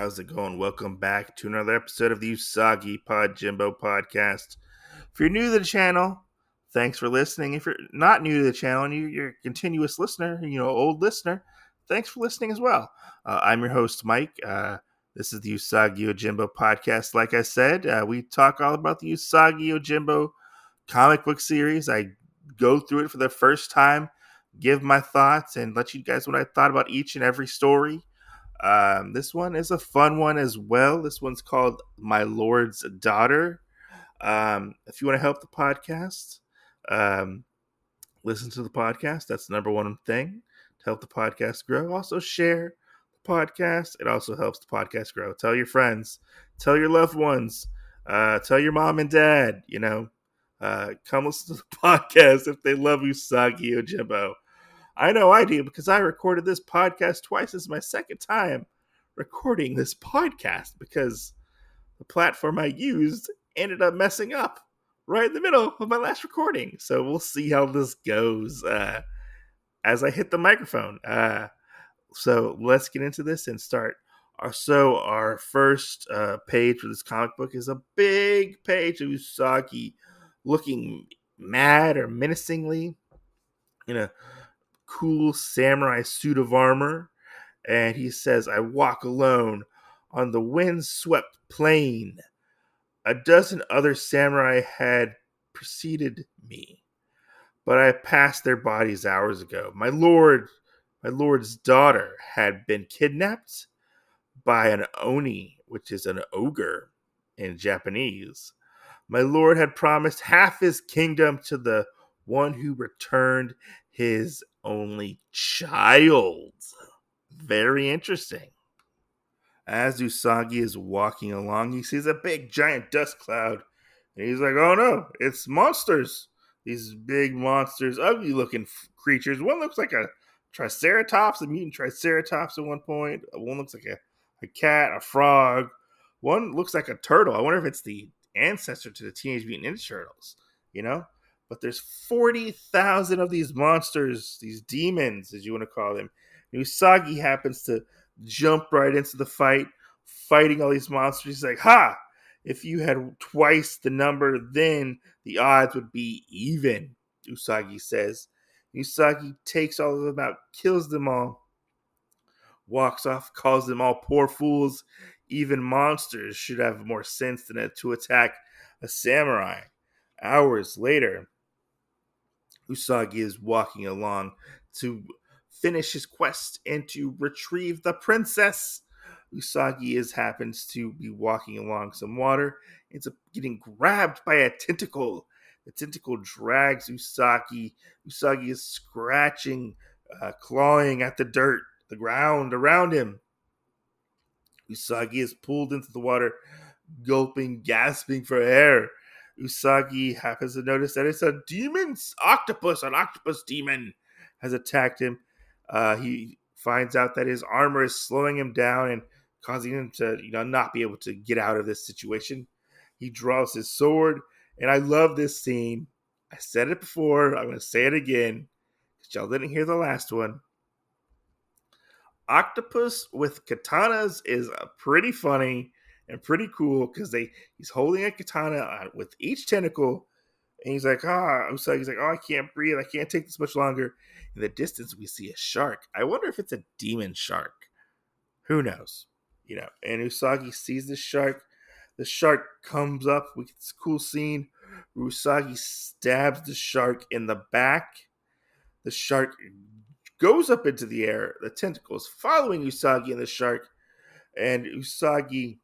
how's it going? Welcome back to another episode of the Usagi Podjimbo podcast. If you're new to the channel, thanks for listening. If you're not new to the channel and you're a continuous listener, old listener, thanks for listening as well. I'm your host, Mike. This is the Usagi Yojimbo podcast. Like I said, we talk all about the Usagi Yojimbo comic book series. I go through it for the first time, give my thoughts, and let you guys know what I thought about each and every story. This one is a fun one as well. This one's called My Lord's Daughter. If you want to help the podcast, listen to the podcast. That's the number one thing to help the podcast grow. Also, share the podcast. It also helps the podcast grow. Tell your friends, tell your loved ones, tell your mom and dad, come listen to the podcast if they love Usagi Yojimbo. I know I do because I recorded this podcast twice. This is my second time recording this podcast because the platform I used ended up messing up right in the middle of my last recording. So we'll see how this goes as I hit the microphone. So let's get into this and start. So our first page for this comic book is a big page of Usagi looking mad or menacingly in a cool samurai suit of armor, and he says, I walk alone on the wind-swept plain. A dozen other samurai had preceded me, but I passed their bodies hours ago. My lord's daughter had been kidnapped by an oni, which is an ogre in Japanese. My lord had promised half his kingdom to the one who returned his only child. Very interesting. As Usagi is walking along, he sees a big giant dust cloud. And he's like, oh no, it's monsters. These big monsters, ugly looking creatures. One looks like a triceratops, a mutant triceratops at one point. One looks like a cat, a frog. One looks like a turtle. I wonder if it's the ancestor to the Teenage Mutant Ninja Turtles, But there's 40,000 of these monsters, these demons, as you want to call them. And Usagi happens to jump right into the fight, fighting all these monsters. He's like, ha! If you had twice the number, then the odds would be even, Usagi says. Usagi takes all of them out, kills them all, walks off, calls them all poor fools. Even monsters should have more sense than to attack a samurai. Hours later, Usagi is walking along to finish his quest and to retrieve the princess. Usagi happens to be walking along some water, ends up getting grabbed by a tentacle. The tentacle drags Usagi. Usagi is scratching, clawing at the dirt, the ground around him. Usagi is pulled into the water, gulping, gasping for air. Usagi happens to notice that it's a demon's octopus. An octopus demon has attacked him. He finds out that his armor is slowing him down and causing him to, not be able to get out of this situation. He draws his sword, and I love this scene. I said it before. I'm going to say it again because y'all didn't hear the last one. Octopus with katanas is pretty funny and pretty cool because he's holding a katana with each tentacle, and he's like, Usagi's like, I can't breathe, I can't take this much longer. In the distance, we see a shark. I wonder if it's a demon shark. Who knows? And Usagi sees the shark. The shark comes up. We get this cool scene where Usagi stabs the shark in the back. The shark goes up into the air, the tentacles following Usagi and the shark, and Usagi,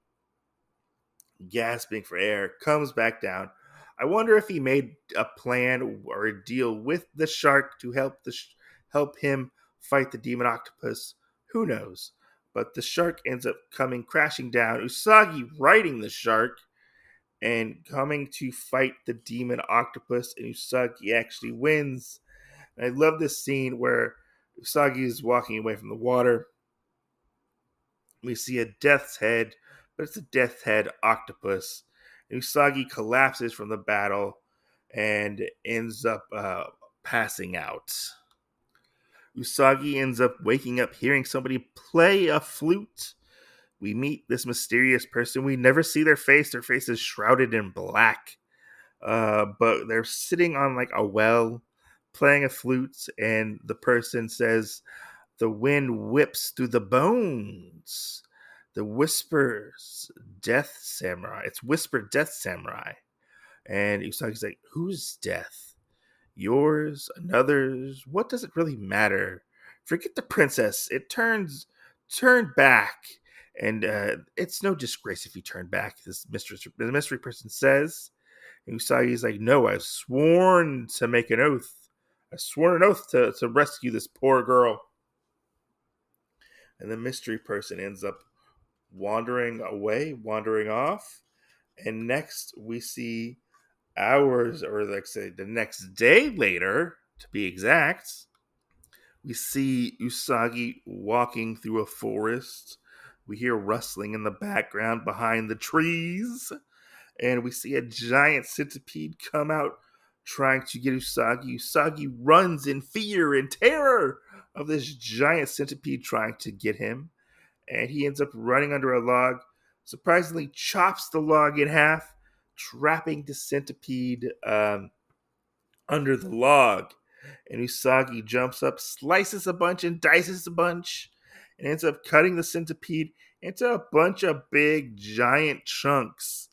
gasping for air, comes back down. I wonder if he made a plan or a deal with the shark to help him fight the demon octopus. Who knows? But the shark ends up coming crashing down. Usagi riding the shark and coming to fight the demon octopus, and Usagi actually wins. And I love this scene where Usagi is walking away from the water. We see a death's head, but it's a death's head octopus. And Usagi collapses from the battle and ends up passing out. Usagi ends up waking up hearing somebody play a flute. we meet this mysterious person. We never see their face. Their face is shrouded in black. But they're sitting on like a well playing a flute, and the person says, "The wind whips through the bones. The whispers, death samurai. It's whispered death samurai." And Usagi's like, "Whose death? Yours? Another's? What does it really matter? Forget the princess. Turn back. And it's no disgrace if you turn back," the mystery person says. And Usagi's like, "No, I've sworn to make an oath. I've sworn an oath to rescue this poor girl." And the mystery person ends up wandering away, wandering off. And next we see hours, or like say the next day later, to be exact, we see Usagi walking through a forest. We hear rustling in the background behind the trees, and we see a giant centipede come out trying to get Usagi. Usagi runs in fear and terror of this giant centipede trying to get him, and he ends up running under a log, surprisingly chops the log in half, trapping the centipede under the log. And Usagi jumps up, slices a bunch and dices a bunch, and ends up cutting the centipede into a bunch of big giant chunks.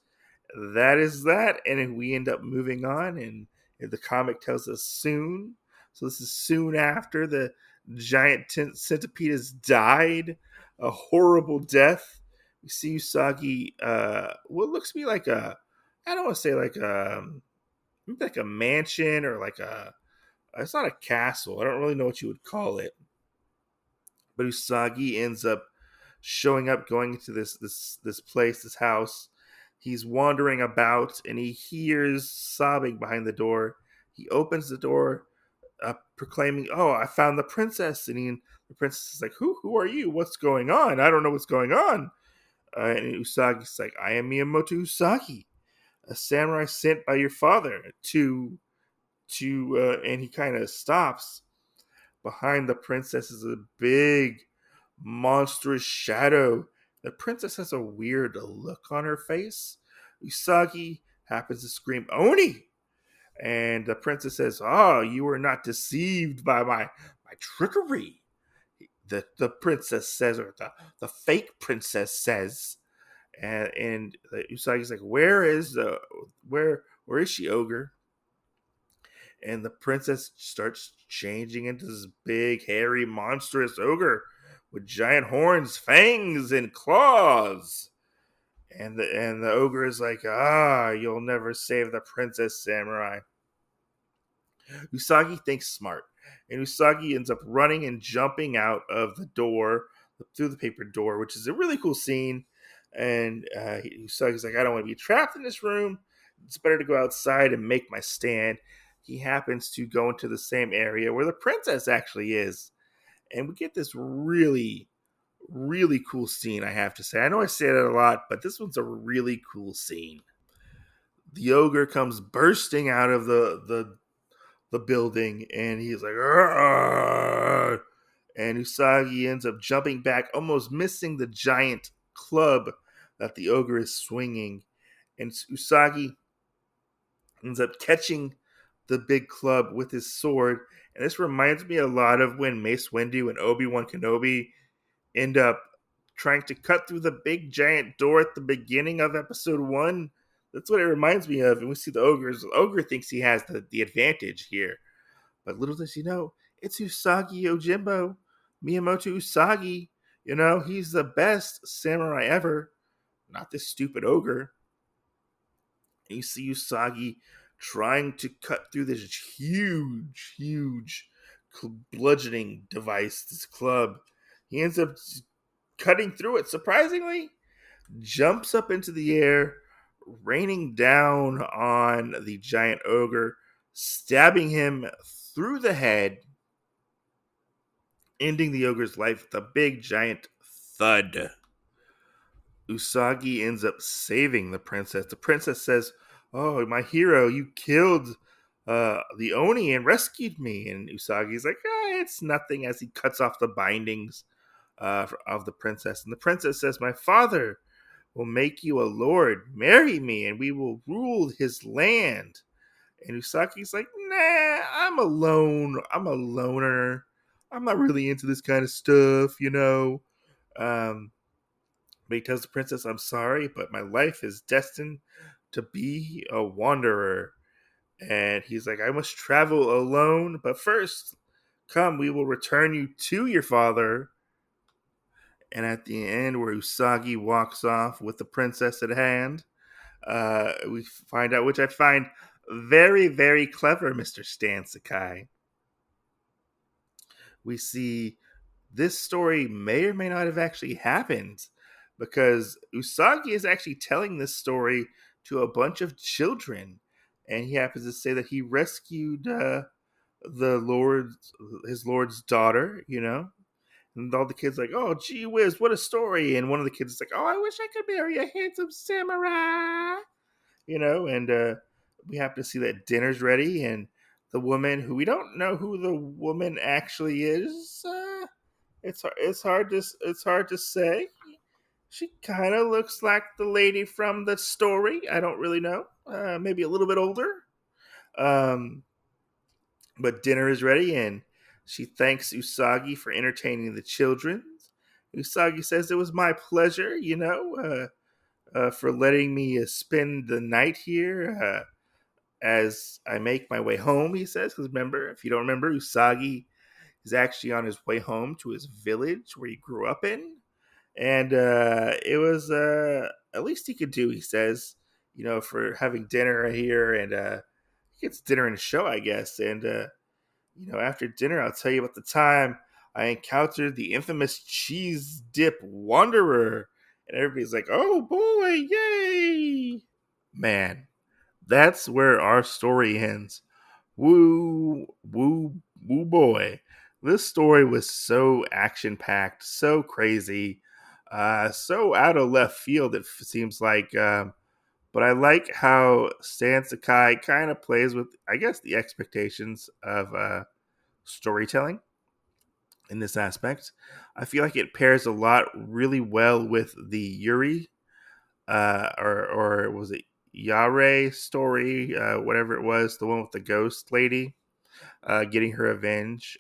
That is that, and we end up moving on, and the comic tells us soon. So this is soon after the giant centipede has died, a horrible death. We see Usagi, what looks to be like I don't want to say like a mansion, or like it's not a castle. I don't really know what you would call it. But Usagi ends up showing up, going into this place, this house. He's wandering about, and he hears sobbing behind the door. He opens the door, proclaiming, "Oh, I found the princess!" And the princess is like, "Who are you? What's going on? I don't know what's going on." And Usagi's like, "I am Miyamoto Usagi, a samurai sent by your father to." And he kind of stops. Behind the princess is a big, monstrous shadow. The princess has a weird look on her face. Usagi happens to scream, "Oni!" And the princess says, "Oh, you were not deceived by my trickery." The princess says, or the fake princess says. And Usagi's like, where is she, ogre?" And the princess starts changing into this big, hairy, monstrous ogre with giant horns, fangs, and claws. And the ogre is like, "You'll never save the princess, samurai." Usagi thinks smart, and Usagi ends up running and jumping out of the door, through the paper door, which is a really cool scene. And Usagi's like, "I don't want to be trapped in this room. It's better to go outside and make my stand." He happens to go into the same area where the princess actually is. And we get this really, really cool scene, I have to say. I know I say that a lot, but this one's a really cool scene. The ogre comes bursting out of the building, and he's like, "Argh!" And Usagi ends up jumping back, almost missing the giant club that the ogre is swinging. And Usagi ends up catching the big club with his sword. And this reminds me a lot of when Mace Windu and Obi-Wan Kenobi end up trying to cut through the big giant door at the beginning of episode 1. That's what it reminds me of. And we see the ogres. The ogre thinks he has the advantage here. But little does he know, it's Usagi Yojimbo, Miyamoto Usagi. He's the best samurai ever. Not this stupid ogre. And you see Usagi trying to cut through this huge, huge bludgeoning device, this club. He ends up cutting through it, surprisingly, jumps up into the air, raining down on the giant ogre, stabbing him through the head, ending the ogre's life with a big giant thud. Usagi ends up saving the princess. The princess says, "Oh, my hero, you killed the Oni and rescued me." And Usagi's like, "It's nothing," as he cuts off the bindings of the princess. And the princess says, "My father will make you a lord. Marry me, and we will rule his land." And Usagi's like, "Nah, I'm alone. I'm a loner. I'm not really into this kind of stuff, you know." Um, but he tells the princess, "I'm sorry, but my life is destined to be a wanderer." And he's like, "I must travel alone, but first, come, we will return you to your father." And at the end, where Usagi walks off with the princess at hand, we find out, which I find very, very clever, Mr. Stan Sakai. We see this story may or may not have actually happened because Usagi is actually telling this story to a bunch of children. And he happens to say that he rescued the Lord's his Lord's daughter, you know, and all the kids like, "Oh, gee whiz, what a story!" And one of the kids is like, "Oh, I wish I could marry a handsome samurai," you know. And we happen to see that dinner's ready, and the woman, who we don't know who the woman actually is, it's hard to say. She kind of looks like the lady from the story. I don't really know. Maybe a little bit older. Um, but dinner is ready, and she thanks Usagi for entertaining the children. Usagi says, "It was my pleasure, you know, for letting me spend the night here as I make my way home," he says. Because remember, if you don't remember, Usagi is actually on his way home to his village where he grew up in. And it was at least he could do, he says, you know, for having dinner here. And he gets dinner and a show, I guess. And you know, after dinner, I'll tell you about the time I encountered the infamous cheese dip wanderer. And everybody's like, "Oh boy, yay!" Man, that's where our story ends. Woo, woo, woo boy. This story was so action packed, so crazy, so out of left field, it seems like. But I like how Stan Sakai kind of plays with, I guess, the expectations of storytelling in this aspect. I feel like it pairs a lot really well with the Yuri, or was it Yare story, whatever it was, the one with the ghost lady getting her revenge.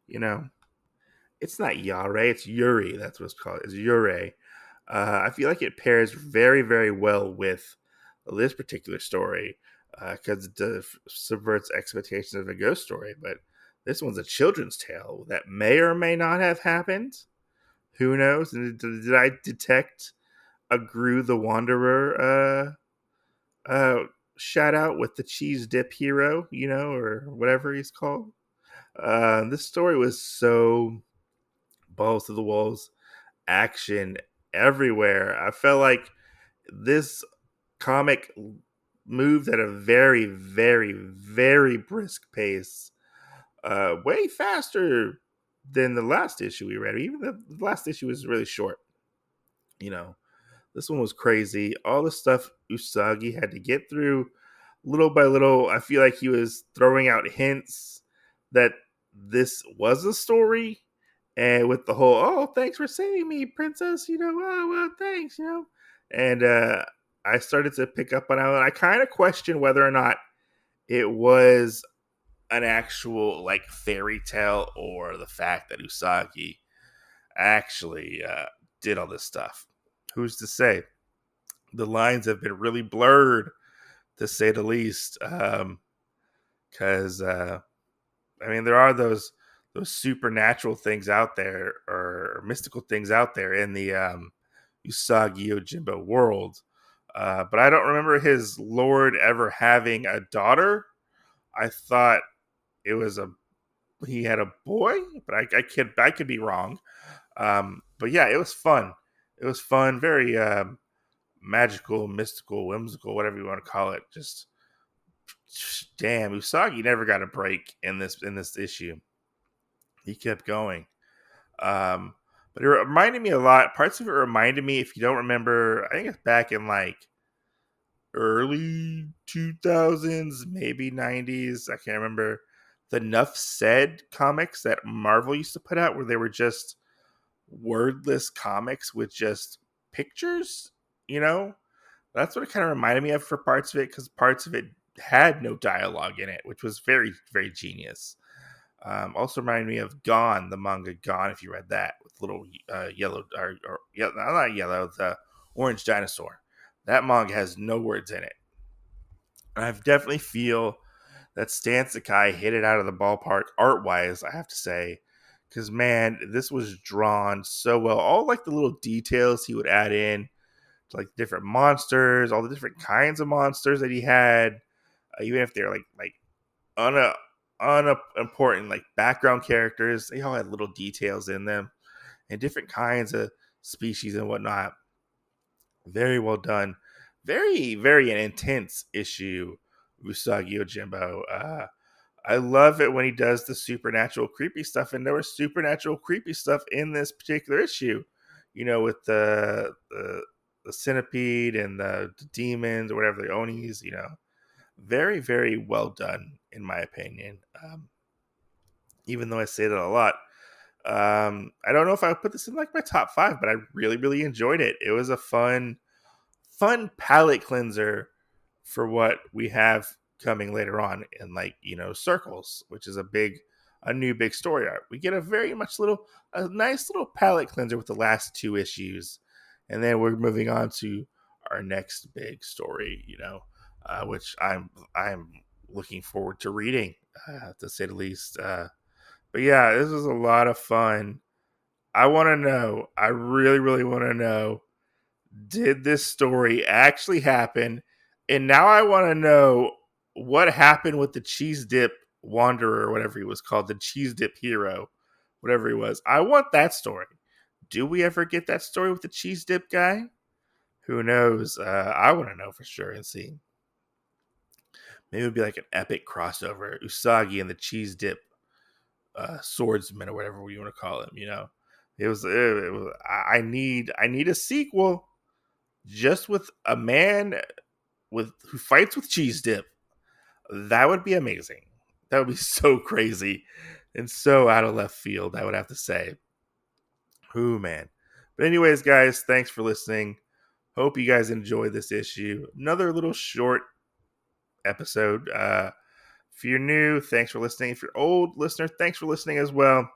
You know, it's not Yare, it's Yuri. That's what it's called. It's Yuri. I feel like it pairs very, very well with this particular story because it subverts expectations of a ghost story. But this one's a children's tale that may or may not have happened. Who knows? And did I detect a Gru the Wanderer shout out with the cheese dip hero, you know, or whatever he's called? This story was so balls to the walls, action everywhere. I felt like this comic moved at a very, very, very brisk pace, way faster than the last issue we read. Even the last issue was really short. You know, this one was crazy. All the stuff Usagi had to get through little by little. I feel like he was throwing out hints that this was a story. And with the whole, "Oh, thanks for saving me, princess," you know, "Oh, well, thanks," you know. And I started to pick up on it. And I kind of questioned whether or not it was an actual like fairy tale or the fact that Usagi actually did all this stuff. Who's to say? The lines have been really blurred, to say the least. Because I mean, there are those supernatural things out there, or mystical things out there in the Usagi Yojimbo world. But I don't remember his lord ever having a daughter. I thought it was he had a boy, but I could be wrong. But yeah, it was fun. It was fun, very magical, mystical, whimsical, whatever you want to call it. Just damn, Usagi never got a break in this issue. He kept going. Um, but it reminded me a lot. Parts of it reminded me, if you don't remember, I think it's back in like early 2000s, maybe 90s. I can't remember. the Nuff Said comics that Marvel used to put out, where they were just wordless comics with just pictures, you know? That's what it kind of reminded me of for parts of it, because parts of it had no dialogue in it, which was very, very genius. Also reminded me of Gone, the manga Gone, if you read that, with little yellow, or yeah, not yellow, the orange dinosaur. That manga has no words in it. And I definitely feel that Stan Sakai hit it out of the ballpark art-wise, I have to say. Because, man, this was drawn so well. All, like, the little details he would add in, like different monsters, all the different kinds of monsters that he had, even if they're like unimportant like background characters, they all had little details in them and different kinds of species and whatnot. Very well done. Very, very an intense issue, Usagi Yojimbo. I love it when he does the supernatural creepy stuff, and there was supernatural creepy stuff in this particular issue. You know, with the centipede and the demons or whatever, the onis. You know, very, very well done in my opinion. Even though I say that a lot, I don't know if I would put this in like my top 5, but I really, really enjoyed it. It was a fun palate cleanser for what we have coming later on in, like, you know, Circles, which is a new big story arc. We get a nice little palate cleanser with the last 2 issues, and then we're moving on to our next big story, you know, which I'm looking forward to reading, to say the least. But yeah, this was a lot of fun. I really, really want to know, did this story actually happen? And now I want to know what happened with the cheese dip wanderer, or whatever he was called, the cheese dip hero, whatever he was. I want that story. Do we ever get that story with the cheese dip guy? Who knows? I want to know for sure and see. Maybe it would be like an epic crossover, Usagi and the cheese dip swordsman, or whatever you want to call him. You know, it was. I need a sequel just with a man who fights with cheese dip. That would be amazing. That would be so crazy and so out of left field, I would have to say. Ooh, man. But anyways, guys, thanks for listening. Hope you guys enjoyed this issue. Another little short episode. If you're new, thanks for listening. If you're old listener, thanks for listening as well.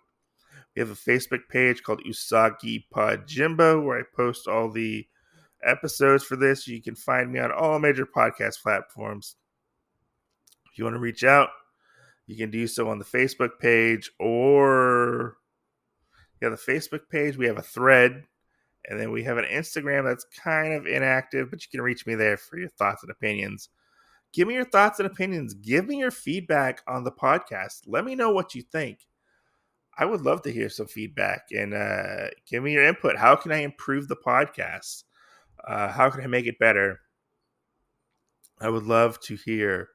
We have a Facebook page called Usagi Podjimbo, where I post all the episodes for this. You can find me on all major podcast platforms. If you want to reach out, you can do so on the Facebook page, or the Facebook page. We have a thread, and then we have an Instagram that's kind of inactive, but you can reach me there for your thoughts and opinions. Give me your thoughts and opinions. Give me your feedback on the podcast. Let me know what you think. I would love to hear some feedback, and give me your input. How can I improve the podcast? How can I make it better? I would love to hear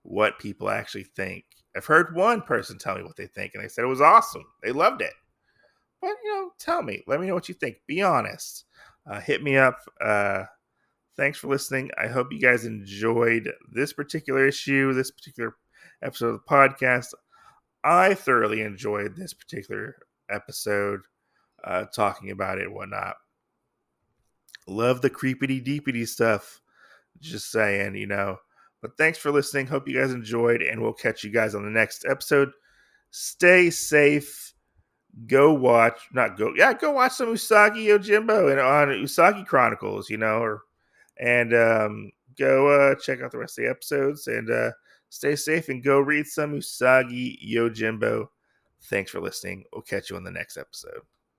what people actually think. I've heard one person tell me what they think, and they said it was awesome. They loved it. But, you know, tell me. Let me know what you think. Be honest. Hit me up. Thanks for listening. I hope you guys enjoyed this particular issue, this particular episode of the podcast. I thoroughly enjoyed this particular episode, talking about it and whatnot. Love the creepity deepity stuff. Just saying, you know. But thanks for listening. Hope you guys enjoyed, and we'll catch you guys on the next episode. Stay safe. Go watch some Usagi Yojimbo and on Usagi Chronicles, you know, go check out the rest of the episodes, and stay safe and go read some Usagi Yojimbo. Thanks for listening. We'll catch you on the next episode.